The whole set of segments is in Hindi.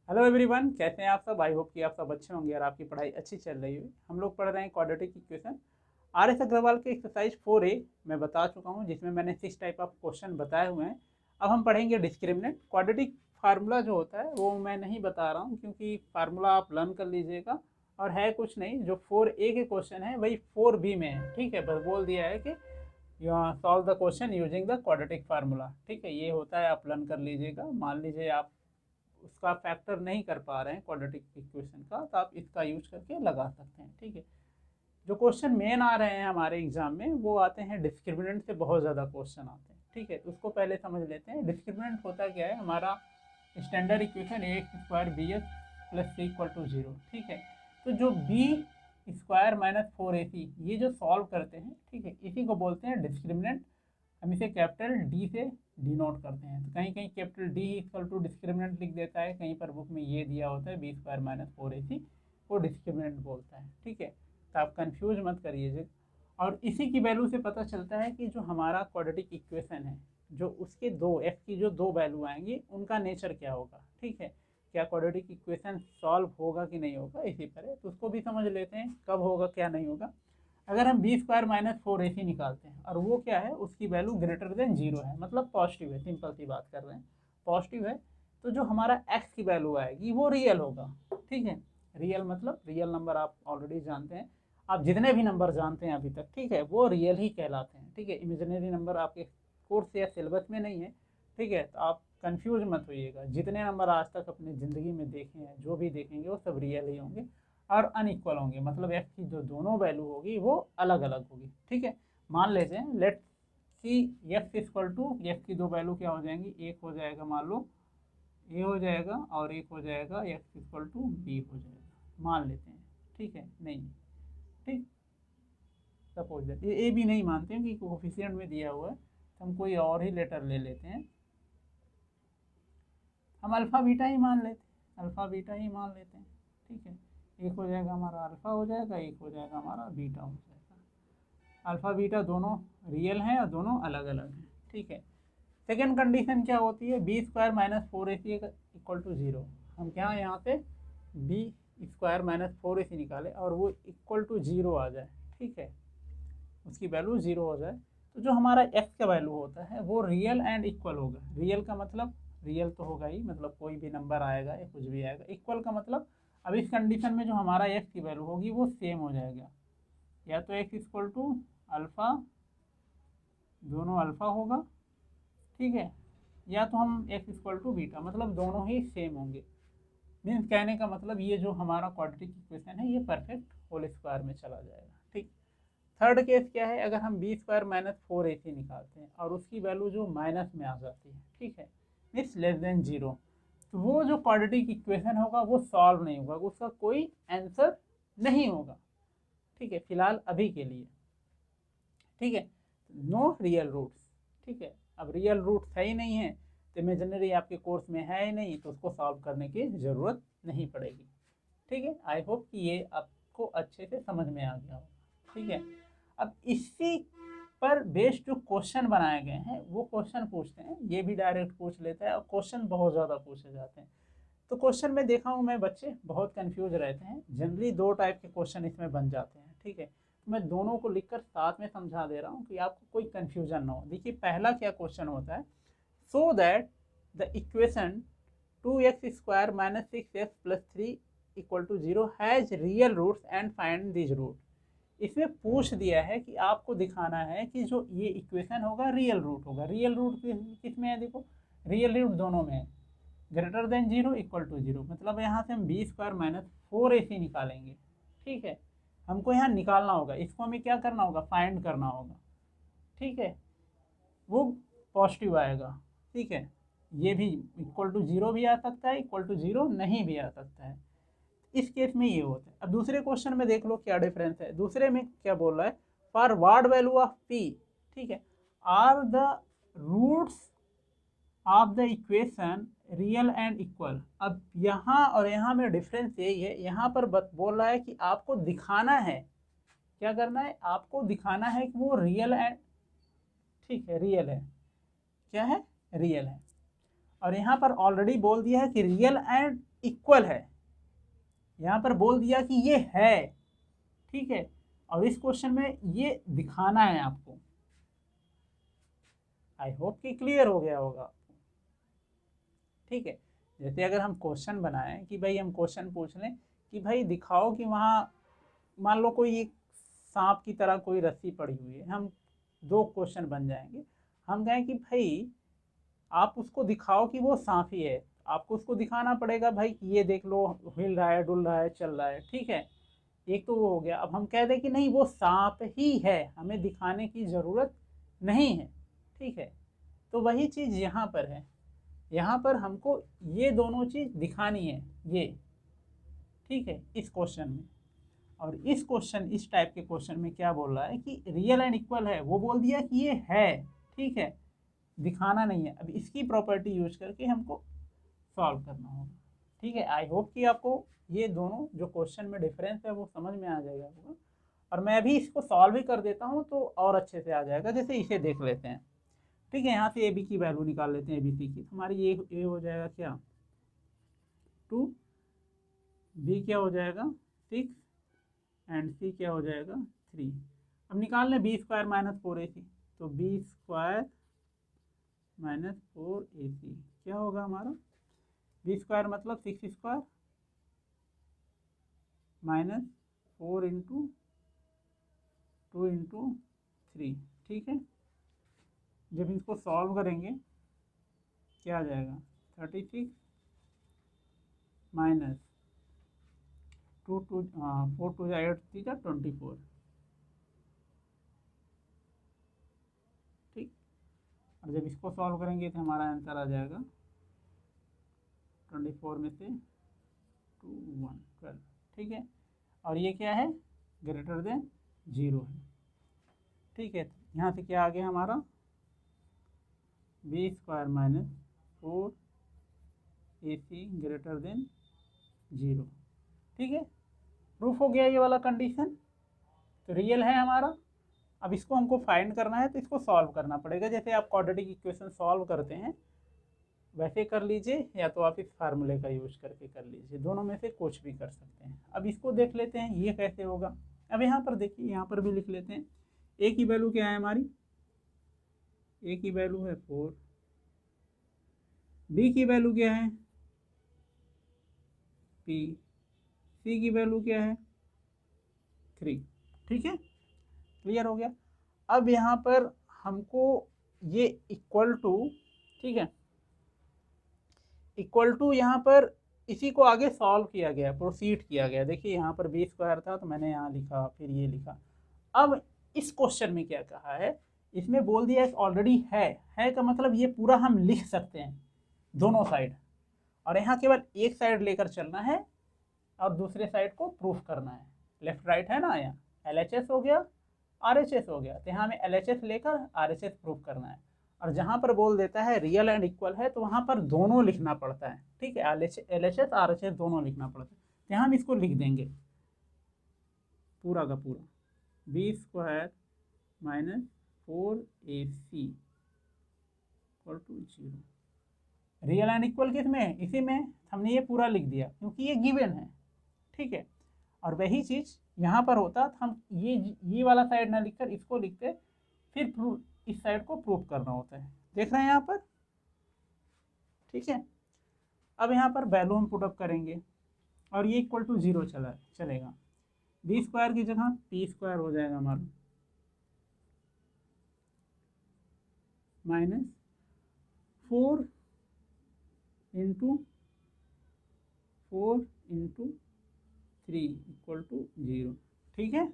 हेलो एवरीवन, कैसे हैं आप सब। आई होप कि आप सब अच्छे होंगे और आपकी पढ़ाई अच्छी चल रही है। हम लोग पढ़ रहे हैं quadratic equation. R S Agarwal के एक्सरसाइज 4A मैं बता चुका हूं, जिसमें मैंने 6 टाइप ऑफ क्वेश्चन बताए हुए हैं। अब हम पढ़ेंगे डिस्क्रिमिनेंट। क्वाड्रेटिक फार्मूला जो होता है वो मैं नहीं बता रहा हूँ, क्योंकि फार्मूला आप लर्न कर लीजिएगा। और है कुछ नहीं, जो 4A के क्वेश्चन है वही 4B में है। ठीक है, बस बोल दिया है कि solve the question using the quadratic formula. ठीक है, ये होता है, आप लर्न कर लीजिएगा। मान लीजिए आप उसका फैक्टर नहीं कर पा रहे हैं क्वाड्रेटिक इक्वेशन का, तो आप इसका यूज करके लगा सकते हैं। ठीक है, जो क्वेश्चन मेन आ रहे हैं हमारे एग्जाम में वो आते हैं डिस्क्रिमिनेंट से। बहुत ज़्यादा क्वेश्चन आते हैं। ठीक है, तो उसको पहले समझ लेते हैं। डिस्क्रिमिनेंट होता क्या है, हमारा standard equation A X square B S plus C equal to zero. ठीक है, तो जो B square minus four A C ये जो सॉल्व करते हैं, ठीक है, इसी को बोलते हैं डिस्क्रिमिनेंट। हम इसे कैपिटल डी से डिनोट करते हैं। तो कहीं कहीं capital D equal to discriminant लिख देता है, कहीं पर बुक में ये दिया होता है B square minus four A सी को डिस्क्रिमिनेंट बोलता है। ठीक है, तो आप कंफ्यूज मत करिए। और इसी की वैल्यू से पता चलता है कि जो हमारा क्वाड्रेटिक इक्वेशन है, जो उसके दो एक्स की जो दो वैल्यू आएंगी उनका नेचर क्या होगा। ठीक है, क्या क्वाड्रेटिक इक्वेशन सॉल्व होगा कि नहीं होगा, इसी पर है। तो उसको भी समझ लेते हैं, कब होगा क्या नहीं होगा। अगर हम B square minus four A सी निकालते हैं और वो क्या है, उसकी वैल्यू ग्रेटर देन जीरो है, मतलब पॉजिटिव है, सिंपल सी बात कर रहे हैं, पॉजिटिव है, तो जो हमारा एक्स की वैल्यू आएगी वो रियल होगा। ठीक है, रियल मतलब रियल नंबर आप ऑलरेडी जानते हैं। आप जितने भी नंबर जानते हैं अभी तक, ठीक है, वो रियल ही कहलाते हैं। ठीक है, इमेजिनरी नंबर आपके कोर्स या सिलेबस में नहीं है। ठीक है, तो आप कंफ्यूज मत होइएगा। जितने नंबर आज तक अपनी ज़िंदगी में देखे हैं, जो भी देखेंगे वो सब रियल ही होंगे और अनइक्वल होंगे, मतलब एक्स की जो दोनों वैल्यू होगी वो अलग अलग होगी। ठीक है, मान लेते हैं, let see X equal to, एक्स की दो वैल्यू क्या हो जाएंगी, एक हो जाएगा मान लो ए हो जाएगा और एक हो जाएगा एक्स इक्वल टू बी हो जाएगा, मान लेते हैं। ठीक है, नहीं, ठीक, सपोज दैट ये ए भी नहीं मानते हैं कि कोफिशिएंट में दिया हुआ है, तो हम कोई और ही लेटर ले लेते हैं। हम अल्फ़ा बीटा ही मान लेते हैं, अल्फ़ा बीटा ही मान लेते हैं। ठीक है, एक हो जाएगा हमारा अल्फ़ा हो जाएगा, एक हो जाएगा हमारा बीटा हो जाएगा। अल्फ़ा बीटा दोनों रियल हैं और दोनों अलग अलग हैं। ठीक है, सेकेंड कंडीशन क्या होती है, B square minus four A C equal to zero. हम क्या यहाँ पे B square minus four A C निकाले और वो इक्वल टू ज़ीरो आ जाए। ठीक है, उसकी वैल्यू ज़ीरो हो जाए, तो जो हमारा एक्स का वैल्यू होता है वो रियल एंड इक्वल होगा। रियल का मतलब रियल तो होगा ही, मतलब कोई भी नंबर आएगा या कुछ भी आएगा। इक्वल का मतलब अब इस कंडीशन में जो हमारा एक्स की वैल्यू होगी वो सेम हो जाएगा, या तो एक्स इक्वल टू अल्फ़ा, दोनों अल्फ़ा होगा। ठीक है, या तो हम एक्स इक्वल टू बीटा, मतलब दोनों ही सेम होंगे। मीन्स कहने का मतलब ये जो हमारा क्वाड्रेटिक इक्वेशन है ये परफेक्ट होल स्क्वायर में चला जाएगा। ठीक, थर्ड केस क्या है, अगर हम B square minus four A सी निकालते हैं और उसकी वैल्यू जो माइनस में आ जाती है, ठीक है, मीन्स लेस देन जीरो, तो वो जो क्वाड्रेटिक इक्वेशन होगा वो सॉल्व नहीं होगा, उसका कोई आंसर नहीं होगा। ठीक है, फिलहाल अभी के लिए। ठीक है, नो रियल रूट्स। ठीक है, अब रियल रूट्स है ही नहीं है, तो इमेजिनरी आपके कोर्स में है ही नहीं, तो उसको सॉल्व करने की ज़रूरत नहीं पड़ेगी। ठीक है, आई होप कि ये आपको अच्छे से समझ में आ गया होगा। ठीक है, अब इसी पर बेस्ड जो क्वेश्चन बनाए गए हैं वो क्वेश्चन पूछते हैं। ये भी डायरेक्ट पूछ लेता है और क्वेश्चन बहुत ज़्यादा पूछे जाते हैं। तो क्वेश्चन में देखा हूँ मैं, बच्चे बहुत कंफ्यूज रहते हैं। जनरली दो टाइप के क्वेश्चन इसमें बन जाते हैं। ठीक है, तो मैं दोनों को लिखकर साथ में समझा दे रहा हूँ कि आपको कोई कंफ्यूजन ना हो। देखिए, पहला क्या क्वेश्चन होता है, so that the equation two X square minus six X plus three equal to zero has real roots and find this root. इसमें पूछ दिया है कि आपको दिखाना है कि जो ये इक्वेशन होगा रियल रूट होगा। रियल रूट किस में है, देखो रियल रूट दोनों में है, greater than zero equal to zero, मतलब यहाँ से हम B square minus four A C निकालेंगे। ठीक है, हमको यहाँ निकालना होगा, इसको हमें क्या करना होगा, फाइंड करना होगा। ठीक है, वो पॉजिटिव आएगा। ठीक है, ये भी इक्वल टू जीरो भी आ सकता है, इक्वल टू जीरो नहीं भी आ सकता है। इस केस में ये होता है। अब दूसरे क्वेश्चन में देख लो क्या डिफरेंस है। दूसरे में क्या बोल रहा है, forward value of P, ठीक है, are the roots of the equation real and equal. अब यहाँ और यहाँ में डिफरेंस यही है, यहाँ पर बोल रहा है कि आपको दिखाना है, क्या करना है, आपको दिखाना है कि वो रियल एंड, ठीक है, रियल है, क्या है, रियल है। और यहाँ पर ऑलरेडी बोल दिया है कि रियल एंड इक्वल है, यहाँ पर बोल दिया कि ये है, ठीक है, और इस क्वेश्चन में ये दिखाना है आपको। आई होप कि क्लियर हो गया होगा आपको, ठीक है। जैसे अगर हम क्वेश्चन बनाएं कि भाई हम क्वेश्चन पूछ लें कि भाई दिखाओ कि वहाँ मान लो कोई एक सांप की तरह कोई रस्सी पड़ी हुई है, हम दो क्वेश्चन बन जाएंगे। हम कहें कि भाई आप उसको दिखाओ कि वो सांप ही है, आपको उसको दिखाना पड़ेगा भाई कि ये देख लो हिल रहा है, डुल रहा है, चल रहा है, ठीक है। एक तो वो हो गया। अब हम कह दें कि नहीं वो सांप ही है, हमें दिखाने की ज़रूरत नहीं है, ठीक है। तो वही चीज़ यहाँ पर है, यहाँ पर हमको ये दोनों चीज़ दिखानी है, ये, ठीक है, इस क्वेश्चन में। और इस क्वेश्चन, इस टाइप के क्वेश्चन में क्या बोल रहा है कि रियल एंड इक्वल है, वो बोल दिया कि ये है, ठीक है, दिखाना नहीं है। अब इसकी प्रॉपर्टी यूज करके हमको सॉल्व करना होगा, ठीक है। आई होप कि आपको ये दोनों जो क्वेश्चन में डिफरेंस है वो समझ में आ जाएगा होगा। और मैं अभी इसको सॉल्व ही कर देता हूँ तो और अच्छे से आ जाएगा। जैसे इसे देख लेते हैं, ठीक है, यहाँ से ए बी की वैल्यू निकाल लेते हैं, ए बी सी की। हमारी ये हो जाएगा क्या 2, बी क्या हो जाएगा 6, एंड सी क्या हो जाएगा 3। अब निकाल लें बी स्क्वायर माइनस 4ac, तो बी स्क्वायर माइनस 4ac क्या होगा हमारा, बी स्क्वायर मतलब 6 स्क्वायर माइनस 4 इंटू 2 इंटू 3, ठीक है। जब इसको सॉल्व करेंगे क्या आ जाएगा 36 माइनस 4 टू 8 3 24, ठीक। और जब इसको सॉल्व करेंगे तो हमारा आंसर आ जाएगा 24 में से 2 1 12, ठीक है। और ये क्या है ग्रेटर देन 0 है, ठीक है। यहाँ से क्या आ गया हमारा B square minus 4ac greater than 0, ठीक है। प्रूफ हो गया ये वाला कंडीशन, तो रियल है हमारा। अब इसको हमको फाइंड करना है तो इसको सॉल्व करना पड़ेगा। जैसे आप क्वाड्रेटिक इक्वेशन सॉल्व करते हैं वैसे कर लीजिए, या तो आप इस फार्मूले का यूज करके कर लीजिए, दोनों में से कुछ भी कर सकते हैं। अब इसको देख लेते हैं ये कैसे होगा। अब यहाँ पर देखिए, यहाँ पर भी लिख लेते हैं। ए की वैल्यू क्या है हमारी, ए की वैल्यू है 4, बी की वैल्यू क्या है पी, सी की वैल्यू क्या है 3, ठीक है, क्लियर हो गया। अब यहाँ पर हमको ये इक्वल टू, ठीक है, इक्वल टू यहाँ पर इसी को आगे सॉल्व किया गया, प्रोसीड किया गया। देखिए यहाँ पर बी स्क्वायर था तो मैंने यहाँ लिखा, फिर ये लिखा। अब इस क्वेश्चन में क्या कहा है, इसमें बोल दिया ऑलरेडी है का मतलब ये पूरा हम लिख सकते हैं दोनों साइड, और यहाँ केवल एक साइड लेकर चलना है और दूसरे साइड को प्रूफ करना है। लेफ्ट राइट है ना, यहाँ LHS हो गया, RHS हो गया, तो यहाँ हमें LHS लेकर RHS प्रूफ करना है। और जहाँ पर बोल देता है रियल एंड इक्वल है तो वहाँ पर दोनों लिखना पड़ता है, ठीक है, LHS RHS दोनों लिखना पड़ता है। तो यहाँ हम इसको लिख देंगे पूरा का पूरा, B square minus 4ac equal to 0। Real and equal किस में, इसी में हमने ये पूरा लिख दिया क्योंकि ये गिवन है, ठीक है। और वही चीज़ यहाँ पर होता तो हम ये वाला साइड ना लिखकर इसको लिखते, फिर प्रूफ इस साइड को प्रूफ करना होता है। देख रहे हैं यहाँ पर, ठीक है। अब यहाँ पर वैल्यू हम पुटअप करेंगे और ये इक्वल टू 0 चलेगा। बी स्क्वायर की जगह पी स्क्वायर हो जाएगा हमारा, minus 4 into 4 into 3 equal to 0, ठीक है,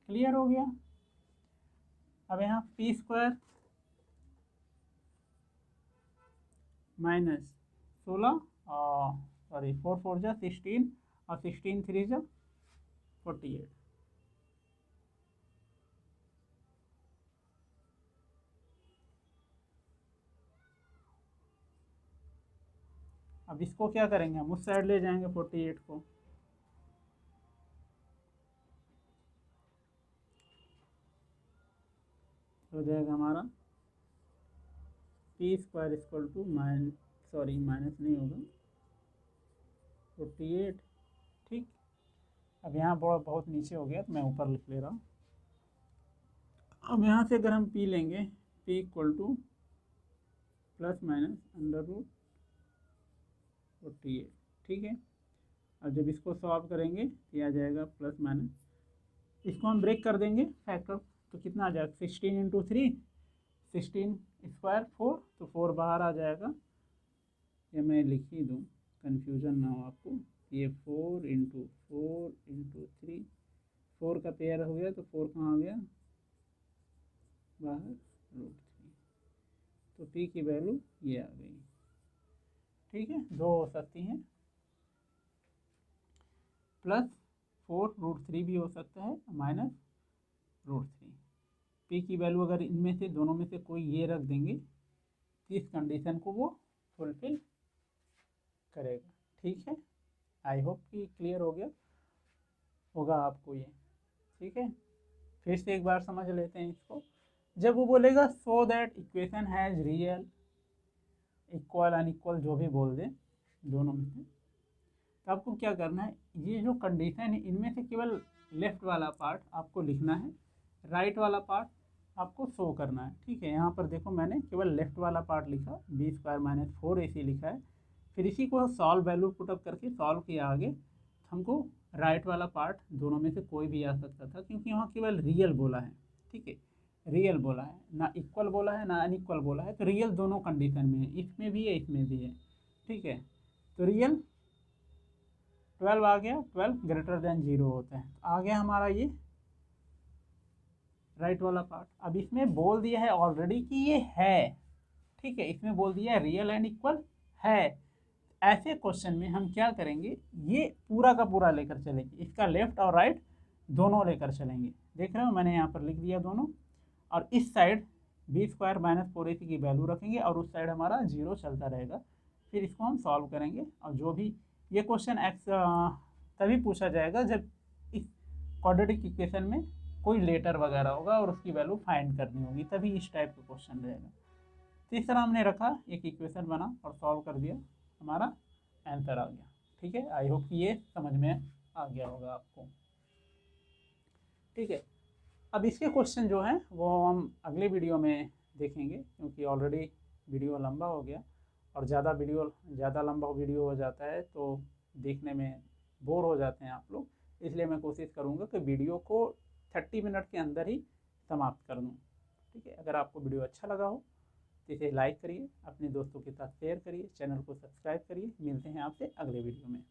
क्लियर हो गया। अब यहाँ पी स्क्वायर माइनस 16 सॉरी 4 4 जा 16 और 16 3 जा 48। अब इसको क्या करेंगे, हम उस साइड ले जाएंगे 48 को, हो जाएगा हमारा P square equal to minus नहीं होगा, 48। ठीक, अब यहाँ बहुत नीचे हो गया तो मैं ऊपर लिख ले रहा हूँ। अब यहाँ से अगर हम p लेंगे, p equal to plus minus under root 48। ठीक है, अब जब इसको सॉल्व करेंगे तो आ जाएगा प्लस माइनस, इसको हम ब्रेक कर देंगे फैक्टर, तो कितना आ जाएगा 16 इंटू 3, 16 स्क्वायर 4, तो 4 बाहर आ जाएगा। या मैं लिख ही दूँ, कन्फ्यूज़न ना हो आपको, ये 4 इंटू 3, 4 का पेयर हो गया तो 4 कहाँ आ गया बाहर, √3, तो p की वैल्यू ये आ गई। ठीक है, दो हो सकती हैं, +4 √3 भी हो सकता है, -√3। p की वैल्यू अगर इनमें से दोनों में से कोई ये रख देंगे तो इस कंडीशन को वो फुलफिल करेगा। ठीक है, आई होप कि क्लियर हो गया होगा आपको ये। ठीक है, फिर से एक बार समझ लेते हैं इसको। जब वो बोलेगा so that equation has real, equal, unequal, जो भी बोल दें दोनों में से, तो आपको क्या करना है, ये जो कंडीशन है इनमें से केवल लेफ्ट वाला पार्ट आपको लिखना है, राइट वाला पार्ट आपको शो करना है। ठीक है, यहाँ पर देखो मैंने केवल लेफ्ट वाला पार्ट लिखा, b² - 4 ऐसे लिखा है, फिर इसी को सॉल्व वैल्यू पुटअप करके सॉल्व किया आगे, हमको राइट वाला पार्ट दोनों में से कोई भी आ सकता था, क्योंकि वहाँ केवल रियल बोला है। ठीक है, रियल बोला है, ना इक्वल बोला है ना अनइक्वल बोला है, तो रियल दोनों कंडीशन में है, इसमें भी है इसमें भी है। ठीक है, तो रियल 12 आ गया, 12 ग्रेटर देन 0 होता है, तो आ गया हमारा ये राइट वाला पार्ट। अब इसमें बोल दिया है ऑलरेडी कि ये है, ठीक है, इसमें बोल दिया है रियल एंड इक्वल है। ऐसे क्वेश्चन में हम क्या करेंगे, ये पूरा का पूरा लेकर चलेंगे, इसका लेफ्ट और राइट दोनों लेकर चलेंगे। देख रहे हो मैंने यहाँ पर लिख दिया दोनों, और इस साइड b² - 4ac की वैल्यू रखेंगे और उस साइड हमारा 0 चलता रहेगा। फिर इसको हम सॉल्व करेंगे, और जो भी ये क्वेश्चन तभी पूछा जाएगा जब इस क्वाड्रेटिक इक्वेशन में कोई लेटर वगैरह होगा और उसकी वैल्यू फाइंड करनी होगी, तभी इस टाइप का क्वेश्चन रहेगा। तो इस तरह हमने रखा, एक इक्वेशन बना और सॉल्व कर दिया, हमारा आंसर आ गया। ठीक है, आई होप कि ये समझ में आ गया होगा आपको। ठीक है, अब इसके क्वेश्चन जो हैं वो हम अगले वीडियो में देखेंगे, क्योंकि ऑलरेडी वीडियो लंबा हो गया, और ज़्यादा लंबा वीडियो हो जाता है तो देखने में बोर हो जाते हैं आप लोग, इसलिए मैं कोशिश करूँगा कि वीडियो को 30 मिनट के अंदर ही समाप्त कर दूँ। ठीक है, अगर आपको वीडियो अच्छा लगा हो तो इसे लाइक करिए, अपने दोस्तों के साथ शेयर करिए, चैनल को सब्सक्राइब करिए। मिलते हैं आपसे अगले वीडियो में।